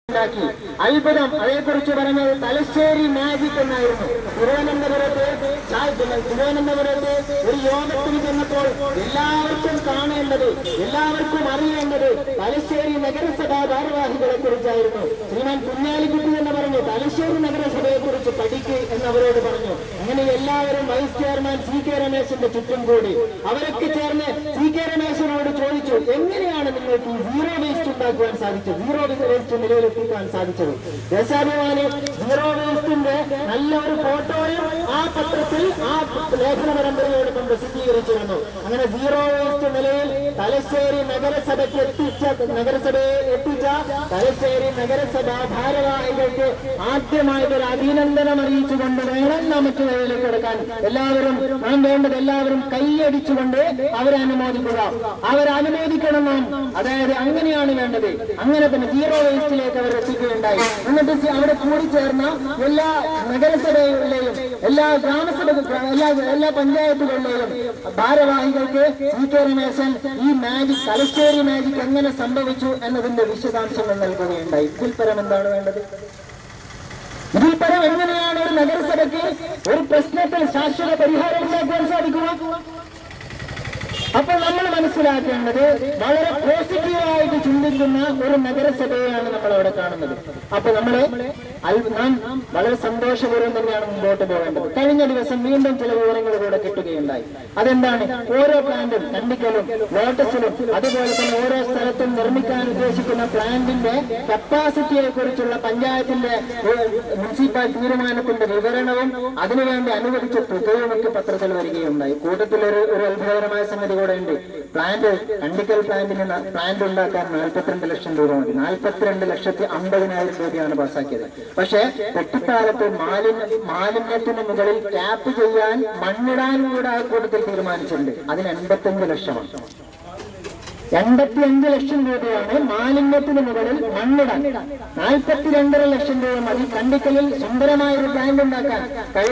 അത്ഭുതം അതേക്കുറിച്ച് പറഞ്ഞത് തലശ്ശേരി മാജിക് എന്നായിരുന്നു. തിരുവനന്തപുരത്ത് ഒരു യോഗത്തിന് ചെന്നപ്പോൾ എല്ലാവർക്കും കാണേണ്ടത്, എല്ലാവർക്കും അറിയേണ്ടത് തലശ്ശേരി നഗരസഭാ ഭാരവാഹികളെ കുറിച്ചായിരുന്നു. ശ്രീമാൻ കുഞ്ഞാലിക്കുട്ടി എന്ന് പറഞ്ഞു, തലശ്ശേരി നഗരസഭയെ കുറിച്ച് പഠിക്ക് എന്നവരോട് പറഞ്ഞു. അങ്ങനെ എല്ലാവരും വൈസ് ചെയർമാൻ സി കെ രമേശിന്റെ ചുറ്റും കൂടി അവരൊക്കെ ചേർന്ന് സി കെ രമേശിനോട് ചോദിച്ചു, എങ്ങനെയാണ് നിങ്ങൾക്ക് സീറോ വേസ്റ്റ് ഉണ്ടാക്കുവാൻ സാധിച്ചത്, സീറോ വേസ്റ്റ് നിലയിലെത്തിക്കാൻ സാധിച്ചത്? ദേശാഭിമാനി സീറോ വേസ്റ്റിന്റെ നല്ല ഒരു ഫോട്ടോയും ആ പത്രത്തിൽ ആ ലേഖന പരമ്പരയോടൊപ്പം പ്രസിദ്ധീകരിച്ചിരുന്നു. അങ്ങനെ സീറോ വേസ്റ്റ് നിലയിൽ തലശ്ശേരി നഗരസഭയെ എത്തിച്ച തലശ്ശേരി നഗരസഭാ ഭാരവാഹികൾക്ക് ആദ്യമായിട്ടൊരു അഭിനന്ദനം അറിയിച്ചുകൊണ്ട് വേണം നമുക്ക് നിലയിലേക്ക് കിടക്കാൻ. എല്ലാവരും നാം വേണ്ടത് എല്ലാവരും കൈയടിച്ചുകൊണ്ട് അവരെ അനുമോദിക്കുക, അവരനുമോദിക്കണം നാം. അതായത് അങ്ങനെയാണ് വേണ്ടത്. അങ്ങനെ തന്നെ സീറോ വേസ്റ്റിലേക്ക് അവർ എത്തിക്കുകയുണ്ടായി. എന്നിട്ട് അവിടെ കൂടിച്ചേർന്ന എല്ലാ നഗരസഭകളിലെയും എല്ലാ എല്ലാ പഞ്ചായത്തുകളിലെയും ഭാരവാഹികൾക്ക് സി കെ രമേശൻ ഈ മാജിക്, തലശ്ശേരി മാജിക് എങ്ങനെ സംഭവിച്ചു എന്നതിന്റെ വിശദാംശങ്ങൾ നൽകുകയുണ്ടായി. ഇതിൽ പരം എന്താണ് വേണ്ടത്? ഇതിൽ പരം എങ്ങനെയാണ് ഒരു നഗരസഭയ്ക്ക് ഒരു പ്രശ്നത്തിൽ ശാശ്വത പരിഹാരം ഉണ്ടാക്കുവാൻ സാധിക്കുക? അപ്പോൾ നമ്മൾ മനസ്സിലാക്കേണ്ടത് വളരെ പോസിറ്റീവായിട്ട് ചിന്തിക്കുന്ന ഒരു നഗരസഭയാണ് നമ്മൾ അവിടെ കാണുന്നത്. അപ്പൊ നാം വളരെ സന്തോഷപൂർവ്വം തന്നെയാണ് മുമ്പോട്ട് പോകേണ്ടത്. കഴിഞ്ഞ ദിവസം വീണ്ടും ചില വിവരങ്ങൾ കൂടെ കിട്ടുകയുണ്ടായി. അതെന്താണ്? ഓരോ പ്ലാന്റും, കണ്ടിക്കലും ലോട്ടസിലും അതുപോലെ തന്നെ ഓരോ സ്ഥലത്തും നിർമ്മിക്കാൻ ഉദ്ദേശിക്കുന്ന പ്ലാന്റിന്റെ കപ്പാസിറ്റിയെ കുറിച്ചുള്ള പഞ്ചായത്തിന്റെ മുനിസിപ്പൽ തീരുമാനത്തിന്റെ വിവരണവും അതിനുവേണ്ടി അനുവദിച്ച തുകയുമൊക്കെ പത്രത്തിൽ വരികയുണ്ടായി. കൂട്ടത്തിൽ ഒരു അത്ഭുതകരമായ സംഗതി കൂടെ ഉണ്ട്. പ്ലാന്റ്, കണ്ടിക്കൽ പ്ലാന്റ് ഉണ്ടാക്കാൻ 42 ലക്ഷം രൂപ മതി. 42,50,000 രൂപയാണ് പാസ്സാക്കിയത്. പക്ഷേ കുട്ടിക്കാലത്ത് മാലിന്യത്തിന് മുകളിൽ ക്യാപ്പ് ചെയ്യാൻ, മണ്ണിടാൻ കൂടെ ആ കൂട്ടത്തിൽ തീരുമാനിച്ചിട്ടുണ്ട്. അതിന് 85 ലക്ഷമാണ്. 85 ലക്ഷം രൂപയാണ് മാലിന്യത്തിന് മുകളിൽ മണ്ണിടാൻ. 42.5 ലക്ഷം രൂപ മതി കണ്ടിക്കലിൽ സുന്ദരമായ ഒരു പ്ലാന്റ് ഉണ്ടാക്കാൻ.